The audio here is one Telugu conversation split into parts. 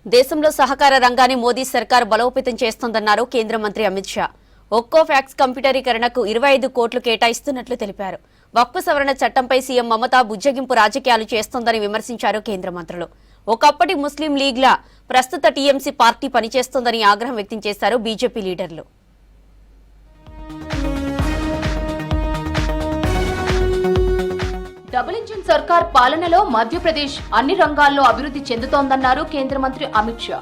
దేశంలో సహకార రంగాన్ని మోదీ సర్కార్ బలోపేతం చేస్తోందన్నారు కేంద్ర మంత్రి అమిత్ షా. ఒక్కో ఫ్యాక్స్ కంప్యూటరీకరణకు 25 కోట్లు కేటాయిస్తున్నట్లు తెలిపారు. వక్ఫ్ సవరణ చట్టంపై సీఎం మమతా బుజ్జగింపు రాజకీయాలు చేస్తోందని విమర్శించారు కేంద్ర మంత్రులు. ఒకప్పటి ముస్లిం లీగ్ల ప్రస్తుత టీఎంసీ పార్టీ పనిచేస్తోందని ఆగ్రహం వ్యక్తం చేశారు బీజేపీ లీడర్లు. డబుల్ ఇంజిన్ సర్కార్ పాలనలో మధ్యప్రదేశ్ అన్ని రంగాల్లో అభివృద్ధి చెందుతోందన్నారు కేంద్ర మంత్రి అమిత్ షా.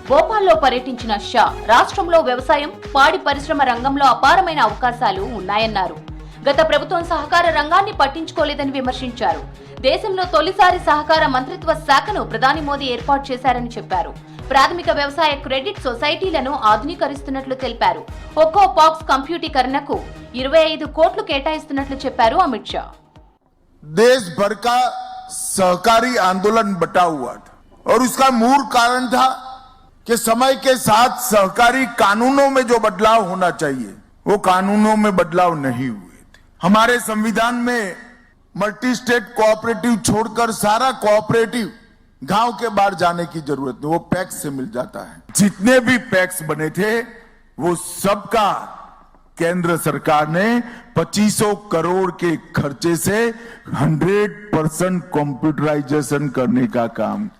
భోపాల్లో పర్యటించిన షా రాష్ట్రంలో వ్యవసాయం, పాడి పరిశ్రమ రంగంలో అపారమైన అవకాశాలు ఉన్నాయన్నారు. గత ప్రభుత్వం సహకార రంగాన్ని పట్టించుకోలేదని విమర్శించారు. దేశంలో తొలిసారి సహకార మంత్రిత్వ శాఖను ప్రధాని మోదీ ఏర్పాటు చేశారని చెప్పారు. ప్రాథమిక వ్యవసాయ క్రెడిట్ సొసైటీలను ఆధునీకరిస్తున్నట్లు తెలిపారు. ఒక్కో పాక్స్ కంప్యూటీకరణకు 25 కోట్లు కేటాయిస్తున్నట్లు చెప్పారు అమిత్ షా. देश भर का सहकारी आंदोलन बटा हुआ था और उसका मूल कारण था कि समय के साथ सहकारी कानूनों में जो बदलाव होना चाहिए वो कानूनों में बदलाव नहीं हुए थे। हमारे संविधान में मल्टी स्टेट कोऑपरेटिव छोड़कर सारा कोऑपरेटिव गांव के बाहर जाने की जरूरत नहीं, वो पैक्स से मिल जाता है। जितने भी पैक्स बने थे वो सबका केंद्र सरकार ने 2500 करोड़ के खर्चे से 100% कंप्यूटराइजेशन करने का काम किया.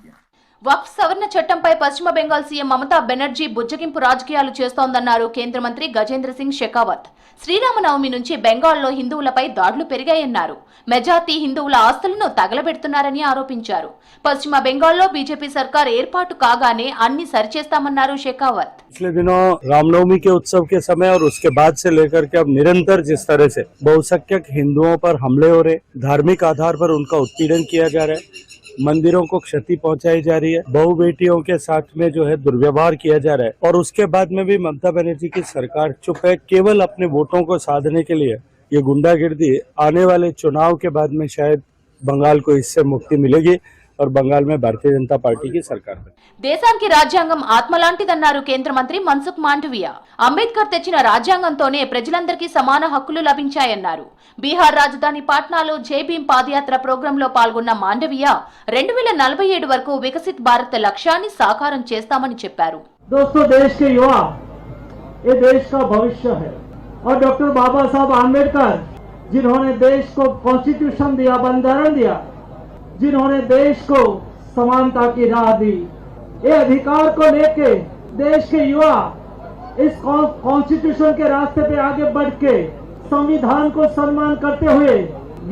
వక్ఫ్ సవరణ చట్టంపై పశ్చిమ బెంగాల్ సీఎం మమతా బెనర్జీ బుజ్జగింపు రాజకీయాలు చేస్తోందన్నారు కేంద్ర మంత్రి గజేంద్ర సింగ్ షెకావత్. శ్రీరామనవమి నుంచి బెంగాల్లో హిందువులపై దాడులు పెరిగాయన్నారు. మెజార్టీ హిందువుల ఆస్తులను తగలబెడుతున్నారని ఆరోపించారు. పశ్చిమ బెంగాల్లో బీజేపీ సర్కార్ ఏర్పాటు కాగానే అన్ని సరిచేస్తామన్నారు షెకావత్. पिछले दिनों रामनवमी के उत्सव के समय और उसके बाद से लेकर के अब निरंतर जिस तरह से बहुसंख्यक हिंदुओं पर हमले हो रहे, धार्मिक आधार पर उनका उत्पीड़न किया जा रहा है, मंदिरों को क्षति पहुंचाई जा रही है, बहु बेटियों के साथ में जो है दुर्व्यवहार किया जा रहा है और उसके बाद में भी ममता बनर्जी की सरकार चुप है. केवल अपने वोटों को साधने के लिए ये गुंडागिर्दी, आने वाले चुनाव के बाद में शायद बंगाल को इससे मुक्ति मिलेगी और बंगाल में भारतीय जनता पार्टी की सरकार है. దేశానికి రాజ్యాంగం ఆత్మలాంటిదన్నారు కేంద్ర మంత్రి మన్సుఖ్ మాండవియా. అంబేద్కర్ తెచ్చిన రాజ్యాంగంతోనే ప్రజలందరికీ సమాన హక్కులు లభించాయన్నారు. బీహార్ రాజధాని పాట్నాలో జై భీమ్ పాదయాత్ర ప్రోగ్రాంలో పాల్గొన్న మాండవియా 2047 వరకు వికసిత్ భారత్ లక్ష్యాన్ని సాకారం చేస్తామని చెప్పారు. दोस्तों, देश के युवा ये देश का भविष्य है और डॉक्टर बाबा साहब आम्बेडकर जिन्होंने देश को कॉन्स्टिट्यूशन दिया, बंधारण दिया, जिन्होंने देश को समानता की राह दी, ये अधिकार को लेके देश के युवा इस कॉन्स्टिट्यूशन के रास्ते पे आगे बढ़ के संविधान को सम्मान करते हुए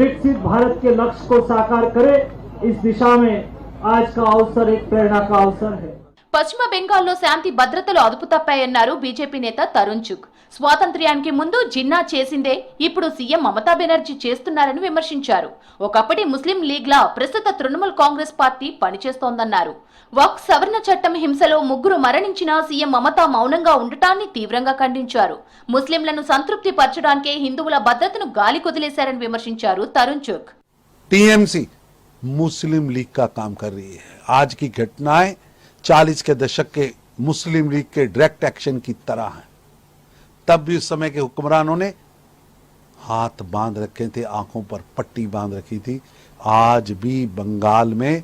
विकसित भारत के लक्ष्य को साकार करे. इस दिशा में आज का अवसर एक प्रेरणा का अवसर है. పశ్చిమ బెంగాల్లో శాంతి భద్రతలు అదుపు తప్పాయన్నారు బీజేపీ నేత తరుణ్ చుగ్. స్వాతంత్ర్యానికి ముందు జిన్నా చేసిందే ఇప్పుడు సీఎం మమతా బెనర్జీ చేస్తున్నారని విమర్శించారు. ఒకప్పటి ముస్లిం లీగ్లా ప్రస్తుత తృణమూల్ కాంగ్రెస్ పార్టీ పనిచేస్తోందన్నారు. వక్ఫ్ సవరణ చట్టం హింసలో 3 మరణించినా సీఎం మమతా మౌనంగా ఉండటాన్ని తీవ్రంగా ఖండించారు. ముస్లింలను సంతృప్తి పరచడానికే హిందువుల భద్రతను గాలి కొదిలేశారని విమర్శించారు తరుణ్ చుగ్. टीएमसी मुस्लिम लीग का काम कर रही है. आज की घटनाएं 40 के दशक के मुस्लिम लीग के डायरेक्ट एक्शन की तरह है. तब भी उस समय के हुक्मरानों ने हाथ बांध रखे थे, आंखों पर पट्टी बांध रखी थी. आज भी बंगाल में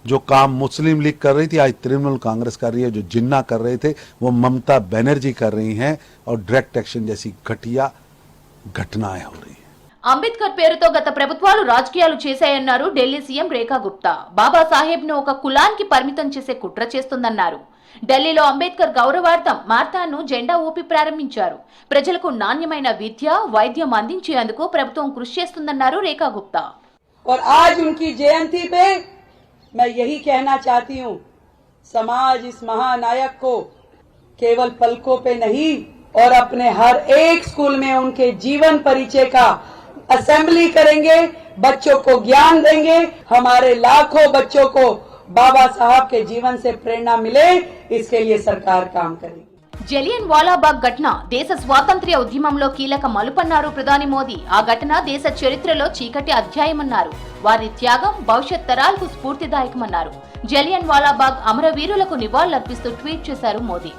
जो काम मुस्लिम लीग कर रही थी आज तृणमूल कांग्रेस कर रही है. जो जिन्ना कर रहे थे वो ममता बनर्जी कर रही हैं और डायरेक्ट एक्शन जैसी घटिया घटनाएं हो रही हैं. అంబేద్కర్ పేరుతో గత ప్రభుత్వాలు రాజకీయాలు చేశాయన్నారు ఢిల్లీ సీఎం రేఖా గుప్తా. బాబాసాహెబ్ ను ఒక కులానికి పరిమితం చేసే కుట్ర చేస్తుందన్నారు. ఢిల్లీలో అంబేద్కర్ గౌరవార్థం మార్తాను జెండా ఊపి ప్రారంభించారు. ప్రజలకు నాణ్యమైన విద్య, వైద్యం అందించేందుకు ప్రభుత్వం కృషి చేస్తుందన్నారు రేఖా గుప్తా. और आज उनकी जयंती पे मैं यही कहना चाहती हूँ, समाज इस महानायक को केवल पलकों पे नहीं और अपने हर एक स्कूल में उनके जीवन परिचय का असेंबली करेंगे, बच्चों को ज्ञान देंगे. हमारे लाखों बच्चों को बाबा साहब के जीवन से प्रेरणा मिले, इसके लिए सरकार काम करेगी. జలియన్ వాలాబాగ్ ఘటన దేశ స్వాతంత్ర్య ఉద్యమంలో కీలక మలుపన్నారు ప్రధాని మోదీ. ఆ ఘటన దేశ చరిత్రలో చీకటి అధ్యాయమన్నారు. వారి త్యాగం భవిష్యత్ తరాలకు స్ఫూర్తిదాయకమన్నారు. జలియన్ వాలాబాగ్ అమరవీరులకు నివాళులర్పిస్తూ ట్వీట్ చేశారు మోదీ.